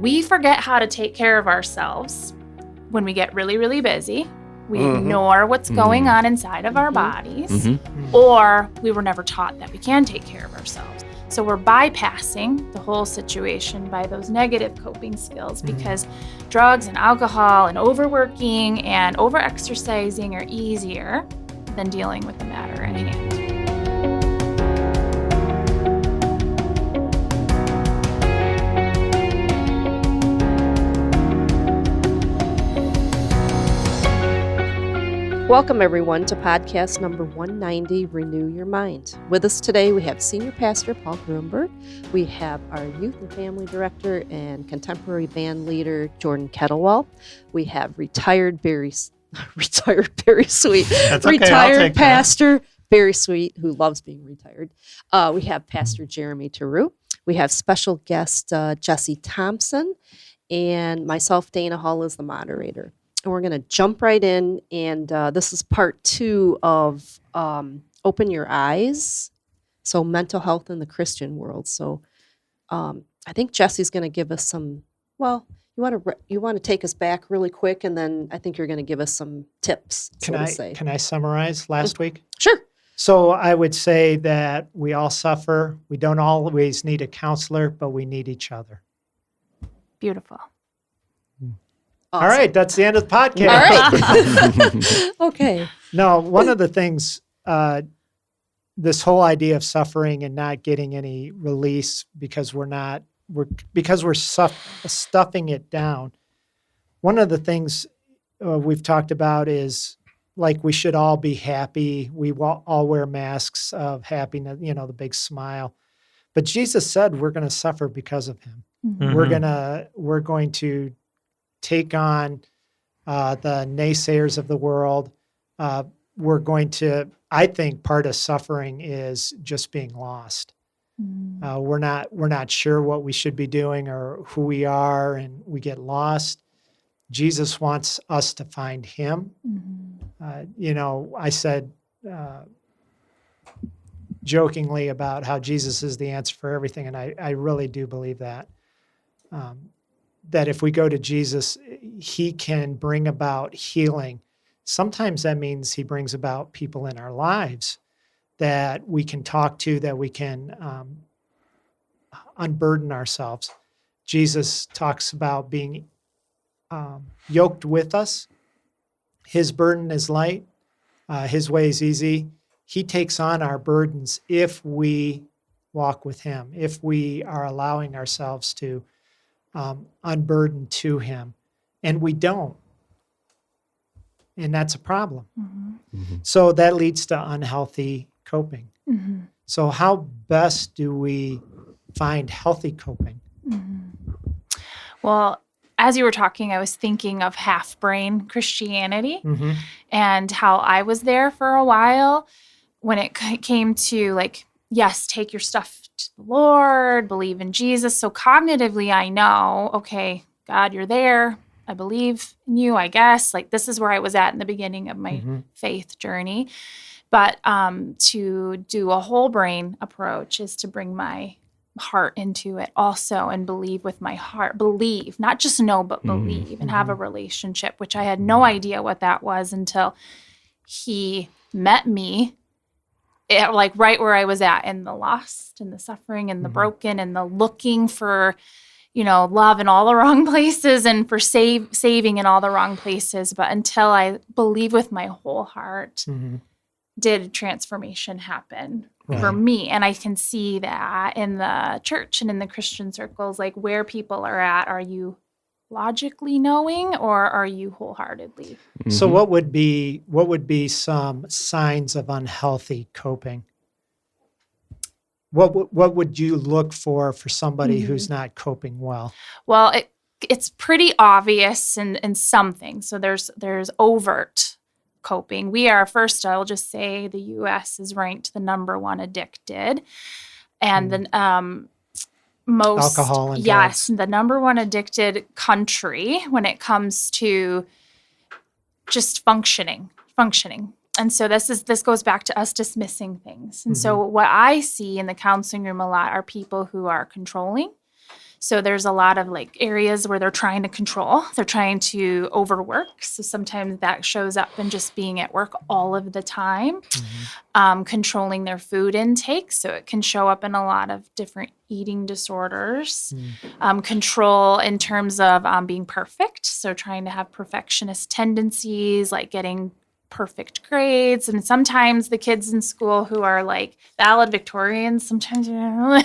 we forget how to take care of ourselves when we get really, really busy. We ignore what's going on inside of our bodies, or we were never taught that we can take care of ourselves. So we're bypassing the whole situation by those negative coping skills because drugs and alcohol and overworking and overexercising are easier than dealing with the matter at hand. Welcome, everyone, to podcast number 190, Renew Your Mind. With us today, we have Senior Pastor Paul Gruenberg. We have our Youth and Family Director and Contemporary Band Leader, Jordan Kettlewell. We have retired Barry Sweet, That's okay, retired Pastor Barry Sweet, who loves being retired. We have Pastor Jeremy Touroo. We have special guest Jessie Thompson, and myself, Dana Hall, is the moderator. And we're going to jump right in, and this is part 2 of Open Your Eyes, so mental health in the Christian world. So I think Jessie's going to give us some, you want to take us back really quick, and then I think you're going to give us some tips, Can I summarize last week? Sure. So I would say that we all suffer. We don't always need a counselor, but we need each other. Beautiful. Awesome. All right, that's the end of the podcast. All right. Okay. No, one of the things, this whole idea of suffering and not getting any release because we're stuffing it down. One of the things we've talked about is like we should all be happy. We all wear masks of happiness, the big smile. But Jesus said we're going to suffer because of him. Mm-hmm. We're going to take on the naysayers of the world. We're going to, I think part of suffering is just being lost. We're not sure what we should be doing or who we are, and we get lost. Jesus wants us to find him. I said jokingly about how Jesus is the answer for everything, and I really do believe that. That if we go to Jesus, he can bring about healing. Sometimes that means he brings about people in our lives that we can talk to, that we can unburden ourselves. Jesus talks about being yoked with us. His burden is light. His way is easy. He takes on our burdens if we walk with him, if we are allowing ourselves to unburdened to him, and we don't, and that's a problem. So that leads to unhealthy coping. So how best do we find healthy coping? Well, as you were talking, I was thinking of half-brain Christianity and how I was there for a while when it came to yes, take your stuff to the Lord, believe in Jesus. So cognitively, I know, okay, God, you're there. I believe in you, I guess. This is where I was at in the beginning of my faith journey. But to do a whole brain approach is to bring my heart into it also and believe with my heart. Believe, not just know, but believe and have a relationship, which I had no idea what that was until he met me. Right where I was at, in the lost and the suffering and the broken and the looking for, love in all the wrong places and for saving in all the wrong places. But until I believe with my whole heart, did transformation happen for me. And I can see that in the church and in the Christian circles, where people are at. Are you logically knowing, or are you wholeheartedly? So what would be some signs of unhealthy coping? What would you look for somebody who's not coping well? Well, it's pretty obvious in some things. So there's overt coping. We are, first, I'll just say the U.S. is ranked the number 1 addicted, and the most alcohol and drugs. drugs. The number 1 addicted country when it comes to just functioning. And so this goes back to us dismissing things. And so what I see in the counseling room a lot are people who are controlling, So there's a lot of like areas where they're trying to control. They're trying to overwork. So sometimes that shows up in just being at work all of the time, controlling their food intake. So it can show up in a lot of different eating disorders. Control in terms of being perfect. So trying to have perfectionist tendencies, like getting perfect grades. And sometimes the kids in school who are like valedictorians, sometimes you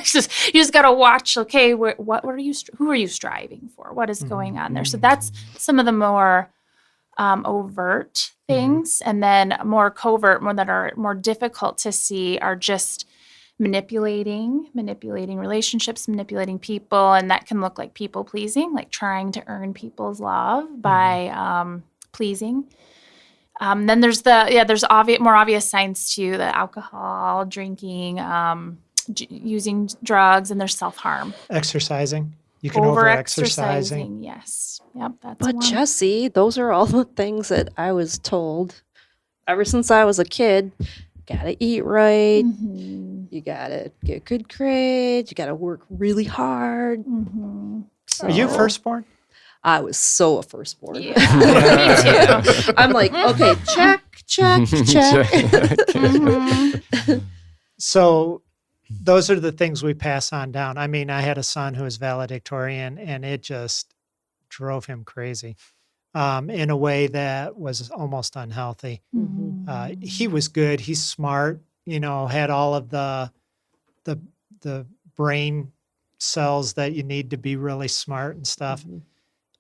just got to watch, okay, who are you striving for? What is going on there? So that's some of the more overt things. And then more covert, more that are more difficult to see, are just manipulating relationships, manipulating people. And that can look like people pleasing, like trying to earn people's love by pleasing. Then there's more obvious signs too, the alcohol, drinking, using drugs, and there's self-harm. Exercising. You can over-exercising. Yes. Yep, that's But one. Jessie, those are all the things that I was told ever since I was a kid. Gotta eat right. You gotta get good grades. You gotta work really hard. Are you firstborn? I was so a firstborn. Yeah, me too. I'm like, okay, check. So those are the things we pass on down. I mean, I had a son who was valedictorian, and it just drove him crazy in a way that was almost unhealthy. He was good. He's smart, had all of the brain cells that you need to be really smart and stuff.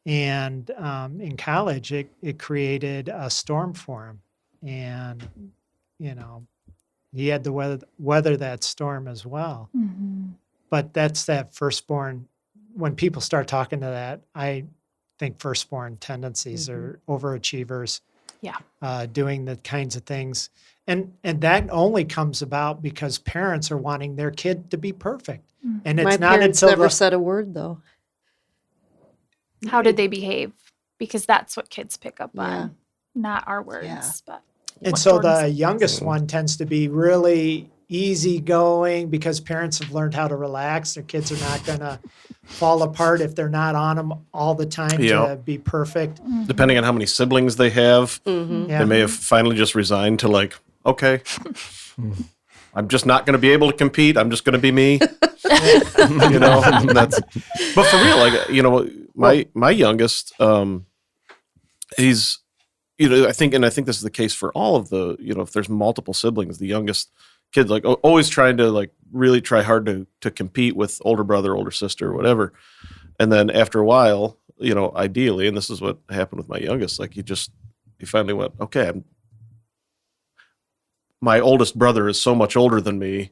And in college, it created a storm for him. And, he had to weather that storm as well. But that's that firstborn. When people start talking to that, I think firstborn tendencies are overachievers. Yeah. Doing the kinds of things. And that only comes about because parents are wanting their kid to be perfect. And it's My not parents until never said a word, though. How did they behave? Because that's what kids pick up on, not our words. Yeah. But And so the youngest one tends to be really easygoing because parents have learned how to relax. Their kids are not going to fall apart if they're not on them all the time to be perfect. Depending on how many siblings they have, Yeah. they may have finally just resigned to like, okay, I'm just not going to be able to compete. I'm just going to be me. But for real, like, my youngest, he's, I think this is the case for all of the, if there's multiple siblings, the youngest kid's like always trying to like really try hard to compete with older brother, older sister, whatever. And then after a while, ideally, and this is what happened with my youngest, like he finally went, okay, my oldest brother is so much older than me.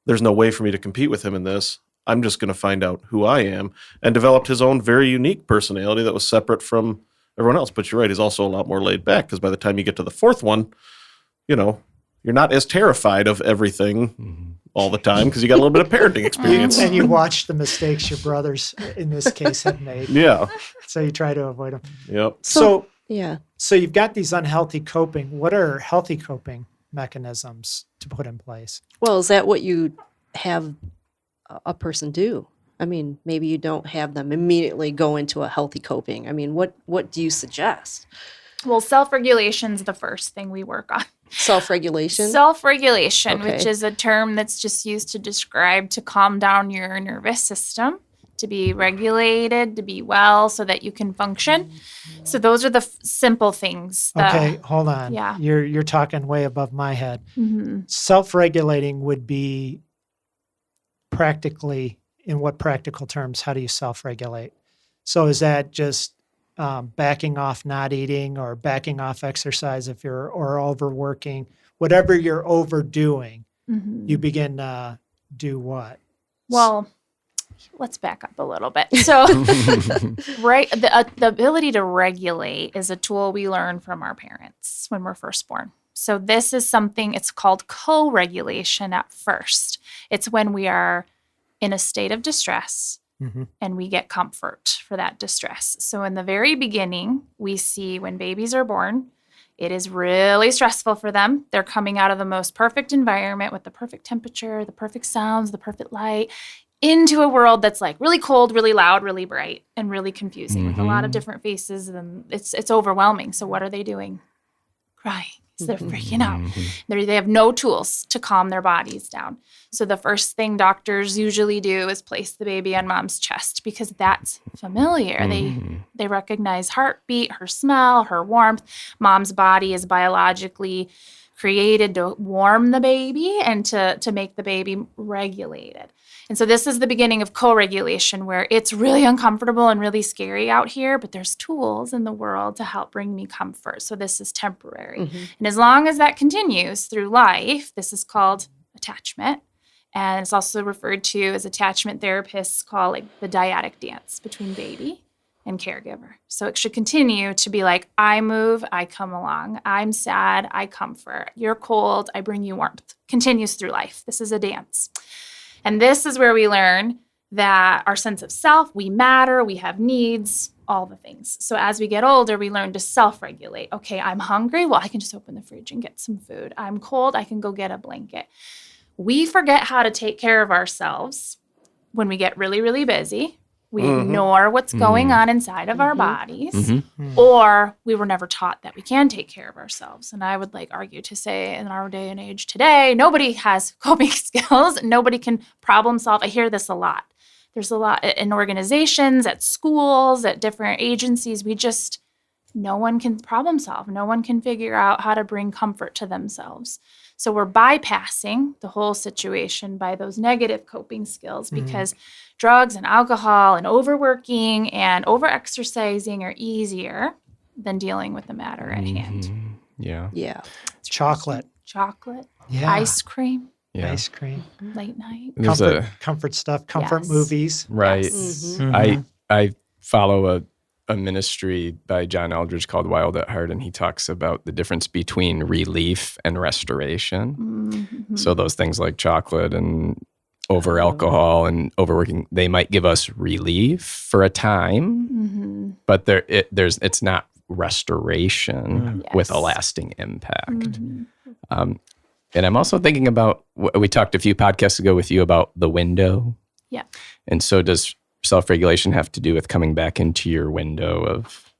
There's no way for me to compete with him in this. I'm just going to find out who I am, and developed his own very unique personality that was separate from everyone else. But you're right, he's also a lot more laid back because by the time you get to the fourth one, you're not as terrified of everything all the time because you got a little bit of parenting experience. And you watch the mistakes your brothers, in this case, have made. Yeah. So you try to avoid them. Yep. So Yeah. So you've got these unhealthy coping. What are healthy coping mechanisms to put in place? Well, is that what you have a person do? I mean, maybe you don't have them immediately go into a healthy coping. I mean, what do you suggest? Well, self-regulation is the first thing we work on. Self-regulation? Self-regulation, Okay. which is a term that's just used to calm down your nervous system, to be regulated, to be well so that you can function. So those are the simple things. Okay, hold on. Yeah. You're talking way above my head. Mm-hmm. Self-regulating would be practically, in what practical terms, how do you self-regulate? So is that just backing off not eating or backing off exercise or overworking? Whatever you're overdoing, you begin to do what? Well, let's back up a little bit. So, right, the ability to regulate is a tool we learn from our parents when we're first born. So this is something, it's called co-regulation at first. It's when we are in a state of distress and we get comfort for that distress. So in the very beginning, we see when babies are born, it is really stressful for them. They're coming out of the most perfect environment with the perfect temperature, the perfect sounds, the perfect light. into a world that's like really cold, really loud, really bright, and really confusing with a lot of different faces. And it's overwhelming. So what are they doing? Crying. So they're freaking out. They have no tools to calm their bodies down. So the first thing doctors usually do is place the baby on mom's chest because that's familiar. They recognize heartbeat, her smell, her warmth. Mom's body is biologically created to warm the baby and to make the baby regulated. And so this is the beginning of co-regulation, where it's really uncomfortable and really scary out here, but there's tools in the world to help bring me comfort. So this is temporary. And as long as that continues through life, this is called attachment. And it's also referred to, as attachment therapists call, like the dyadic dance between baby and caregiver. So it should continue to be like, I move, I come along. I'm sad, I comfort. You're cold, I bring you warmth. Continues through life. This is a dance. And this is where we learn that our sense of self, we matter, we have needs, all the things. So as we get older, we learn to self-regulate. Okay, I'm hungry. Well, I can just open the fridge and get some food. I'm cold. I can go get a blanket. We forget how to take care of ourselves when we get really, really busy. We ignore what's going on inside of our bodies, or we were never taught that we can take care of ourselves. And I would argue to say, in our day and age today, nobody has coping skills. Nobody can problem solve. I hear this a lot. There's a lot in organizations, at schools, at different agencies. No one can problem solve. No one can figure out how to bring comfort to themselves. So we're bypassing the whole situation by those negative coping skills because drugs and alcohol and overworking and overexercising are easier than dealing with the matter at hand. Yeah. Chocolate. Yeah. Ice cream. Yeah. Ice cream. Late night. Comfort stuff. Comfort Yes. movies. Right. Yes. I follow a ministry by John Eldridge called Wild at Heart, and he talks about the difference between relief and restoration. So those things like chocolate and over alcohol and overworking, they might give us relief for a time, but it's not restoration with a lasting impact. And I'm also thinking about, we talked a few podcasts ago with you about the window. Yeah. And so does self-regulation have to do with coming back into your window of...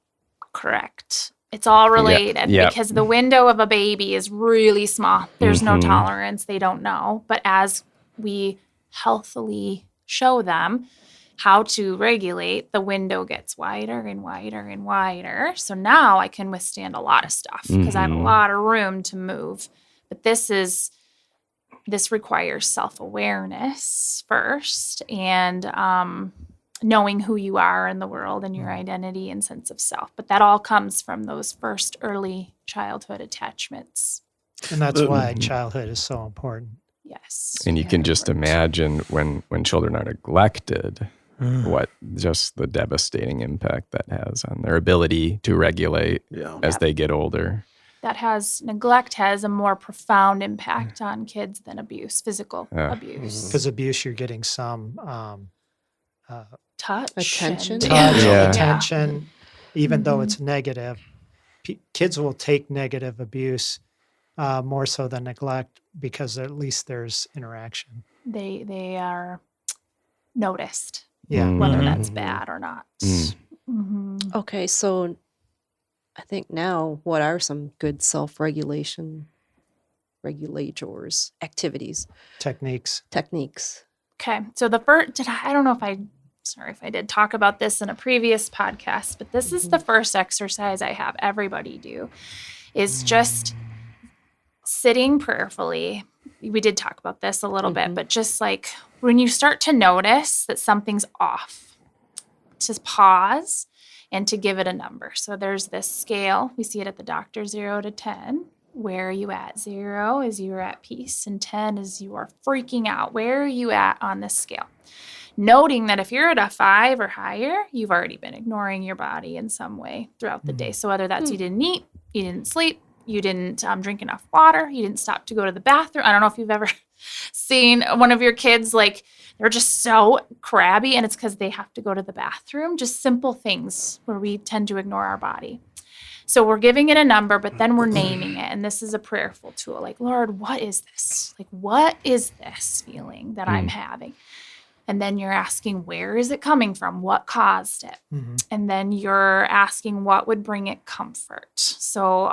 Correct. It's all related Yeah. because the window of a baby is really small. There's no tolerance. They don't know. But as we healthily show them how to regulate, the window gets wider and wider and wider. So now I can withstand a lot of stuff because I have a lot of room to move. But this requires self-awareness first and knowing who you are in the world and your identity and sense of self. But that all comes from those first early childhood attachments. And that's why childhood is so important. Yes. And you can just imagine when children are neglected, what just the devastating impact that has on their ability to regulate as they get older. Neglect has a more profound impact on kids than abuse, physical abuse. Because abuse, you're getting some Touch. Attention. attention, even though it's negative. Kids will take negative abuse more so than neglect because at least there's interaction. They are noticed, Yeah. whether that's bad or not. Okay, so I think now, what are some good self-regulators, activities, Techniques. techniques? Okay, so the first, I don't know if I did talk about this in a previous podcast, but this is the first exercise I have everybody do, is just sitting prayerfully. We did talk about this a little bit, but just like when you start to notice that something's off, to pause and to give it a number. So there's this scale. We see it at the doctor, 0 to 10. Where are you at? 0 is you're at peace, and 10 is you are freaking out. Where are you at on this scale? Noting that if you're at a 5 or higher, you've already been ignoring your body in some way throughout the day. So whether that's you didn't eat, you didn't sleep, you didn't drink enough water, you didn't stop to go to the bathroom. I don't know if you've ever seen one of your kids, they're just so crabby, and it's because they have to go to the bathroom. Just simple things where we tend to ignore our body. So we're giving it a number, but then we're naming it. And this is a prayerful tool. Lord, what is this? What is this feeling that I'm having? And then you're asking, where is it coming from? What caused it? Mm-hmm. And then you're asking what would bring it comfort. So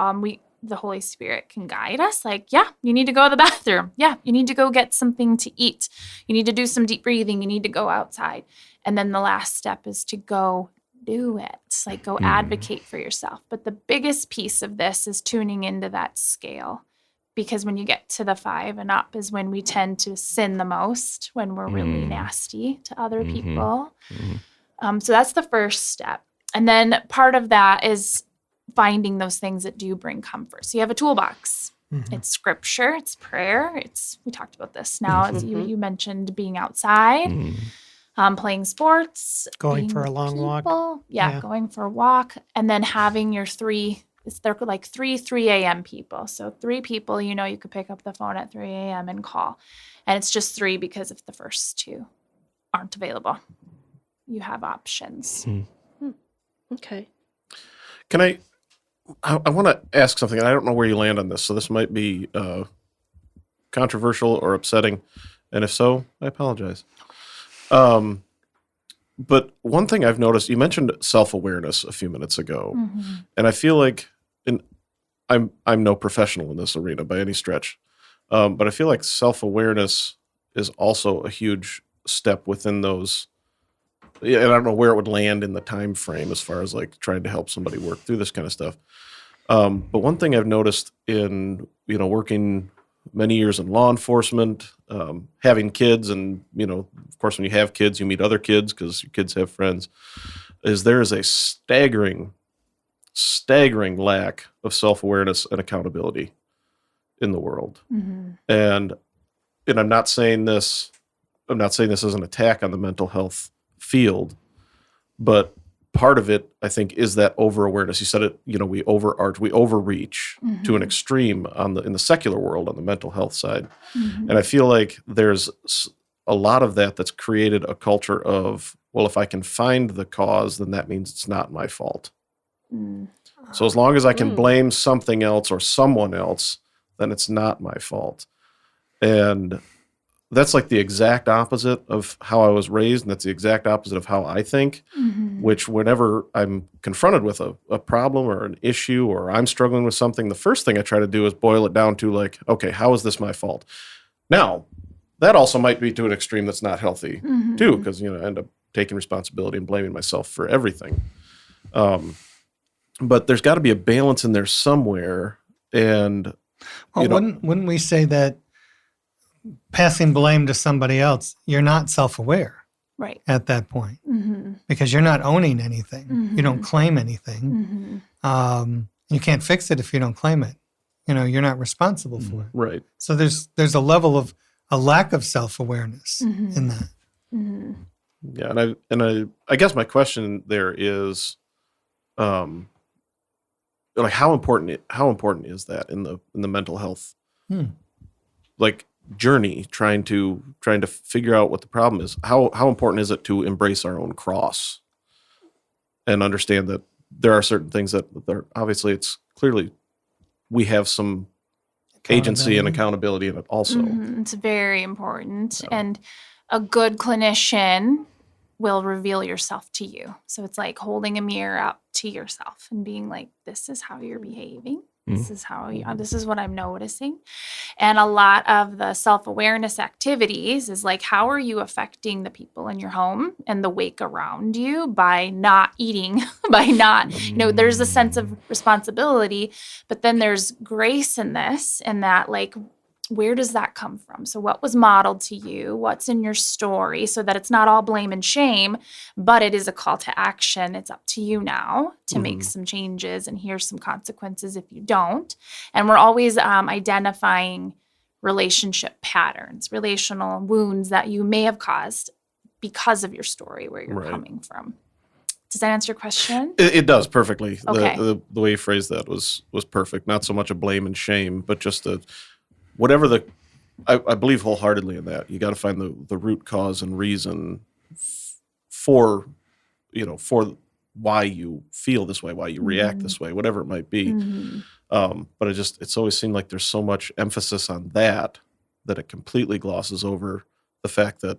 the Holy Spirit can guide us. Like, yeah, you need to go to the bathroom. Yeah, you need to go get something to eat. You need to do some deep breathing. You need to go outside. And then the last step is to go do it. Like, go advocate for yourself. But the biggest piece of this is tuning into that scale. Because when you get to the 5 and up is when we tend to sin the most, when we're really nasty to other people. So that's the first step. And then part of that is finding those things that do bring comfort. So you have a toolbox. Mm-hmm. It's scripture, it's prayer. We talked about this now. As you mentioned being outside, playing sports. Going being for a with long walk. people. Yeah, going for a walk. And then having your 3, they're like 3 a.m. people. So 3 people, you could pick up the phone at 3 a.m. and call. And it's just 3 because if the first 2 aren't available, you have options. Okay. Can I want to ask something, and I don't know where you land on this, so this might be controversial or upsetting, and if so, I apologize. But one thing I've noticed, you mentioned self-awareness a few minutes ago, and I feel like, I'm no professional in this arena by any stretch, but I feel like self-awareness is also a huge step within those. And I don't know where it would land in the time frame as far as like trying to help somebody work through this kind of stuff. But one thing I've noticed in working many years in law enforcement, having kids, and of course when you have kids you meet other kids because your kids have friends, is there is a staggering lack of self-awareness and accountability in the world. And I'm not saying this as an attack on the mental health field, but part of it, I think, is that over-awareness. You said it, we overreach to an extreme in the secular world on the mental health side. And I feel like there's a lot of that's created a culture of, well, if I can find the cause, then that means it's not my fault. So as long as I can blame something else or someone else, then it's not my fault. And that's like the exact opposite of how I was raised, and that's the exact opposite of how I think, which whenever I'm confronted with a problem or an issue or I'm struggling with something, the first thing I try to do is boil it down to like, okay, how is this my fault? Now, that also might be to an extreme that's not healthy too, because, I end up taking responsibility and blaming myself for everything. But there's got to be a balance in there somewhere. And, wouldn't we say that passing blame to somebody else, you're not self-aware Right. at that point because you're not owning anything. You don't claim anything. You can't fix it if you don't claim it. You're not responsible for it. Right. So there's a level of a lack of self-awareness in that. Yeah, and I guess my question there is, like how important is that in the mental health like journey, trying to figure out what the problem is? How important is it to embrace our own cross and understand that there are certain things that obviously it's clearly we have some agency and accountability in it also. It's very important. And a good clinician will reveal yourself to you. So it's like holding a mirror up to yourself and being like, this is how you're behaving. This is what I'm noticing. And a lot of the self-awareness activities is like, how are you affecting the people in your home and the wake around you by not eating, by not, there's a sense of responsibility, but then there's grace in this, and that like, where does that come from? So what was modeled to you? What's in your story? So that it's not all blame and shame, but it is a call to action. It's up to you now to make some changes, and here's some consequences if you don't. And we're always identifying relationship patterns, relational wounds that you may have caused because of your story, where you're coming from. Does that answer your question? It does perfectly. Okay. The way you phrased that was perfect. Not so much a blame and shame, but just whatever I believe wholeheartedly in that. You got to find the root cause and reason for why you feel this way, why you react this way, whatever it might be. But it's always seemed like there's so much emphasis on that it completely glosses over the fact that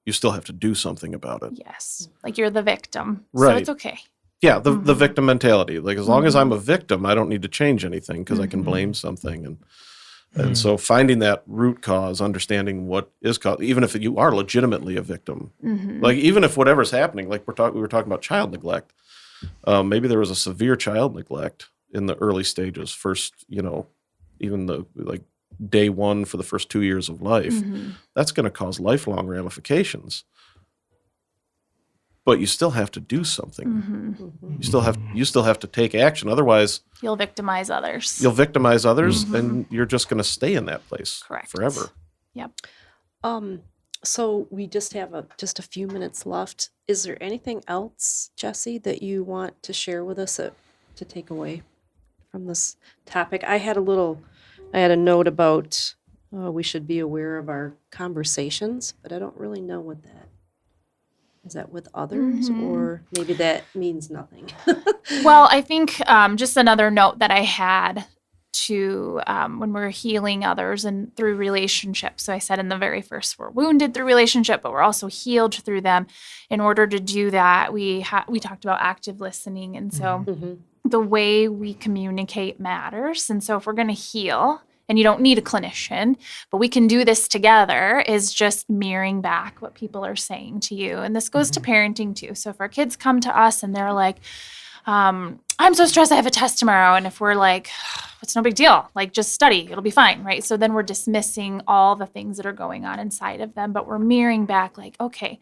you still have to do something about it. Yes. Like you're the victim. So Right. it's okay. Yeah, the victim mentality. Like as long as I'm a victim, I don't need to change anything because I can blame something. And so finding that root cause, understanding what is caused, even if you are legitimately a victim, like even if whatever's happening, like we were talking about child neglect, maybe there was a severe child neglect in the early stages, first, even the like day one for the first 2 years of life, that's going to cause lifelong ramifications. But you still have to do something. You still have to take action. Otherwise, You'll victimize others. you'll victimize others, and you're just going to stay in that place Correct. forever. Yep. So we just have just a few minutes left. Is there anything else, Jessie, that you want to share with us to take away from this topic? I had a note about we should be aware of our conversations, but I don't really know what that is. That with others, or maybe that means nothing. Well, I think just another note that I had to when we're healing others and through relationships. So I said in the very first, we're wounded through relationship, but we're also healed through them. In order to do that, we talked about active listening. And so the way we communicate matters. And so if we're going to heal, and you don't need a clinician, but we can do this together, is just mirroring back what people are saying to you. And this goes to parenting too. So if our kids come to us and they're like, I'm so stressed, I have a test tomorrow. And if we're like, it's no big deal, like just study, it'll be fine, right? So then we're dismissing all the things that are going on inside of them, but we're mirroring back like, okay,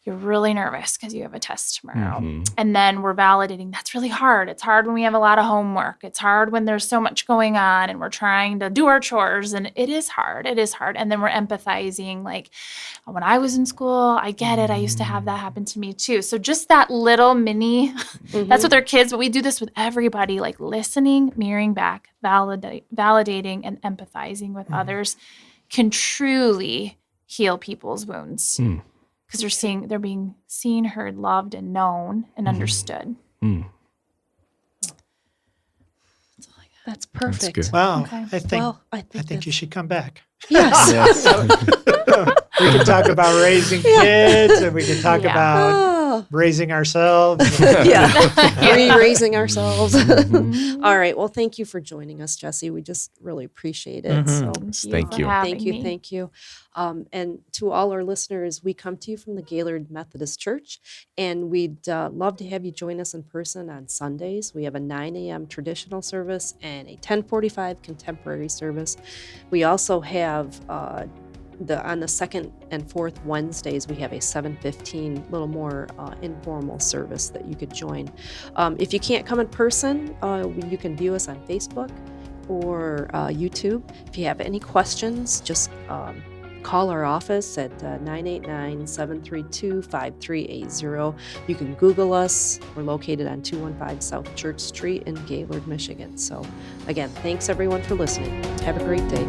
you're really nervous because you have a test tomorrow. And then we're validating, that's really hard. It's hard when we have a lot of homework. It's hard when there's so much going on and we're trying to do our chores, and it is hard. It is hard. And then we're empathizing, like, when I was in school, I get it. I used to have that happen to me too. So just that little mini, that's with our kids, but we do this with everybody, like listening, mirroring back, validating, and empathizing with others can truly heal people's wounds. Because they're being seen, heard, loved, and known, and understood. That's perfect. That's good. Wow. Okay. I think you should come back. Yes. We can talk about raising kids, and we can talk about Oh, raising ourselves. yeah. Re-raising ourselves. All right. Well, thank you for joining us, Jessie. We just really appreciate it. So Thank for you. having thank you. me. Thank you. And to all our listeners, we come to you from the Gaylord Methodist Church, and we'd love to have you join us in person on Sundays. We have a 9 a.m. traditional service and a 10:45 contemporary service. We also have on the second and fourth Wednesdays, we have a 7:15, little more informal service that you could join. If you can't come in person, you can view us on Facebook or YouTube. If you have any questions, just call our office at 989-732-5380. You can Google us. We're located on 215 South Church Street in Gaylord, Michigan. So again, thanks everyone for listening. Have a great day.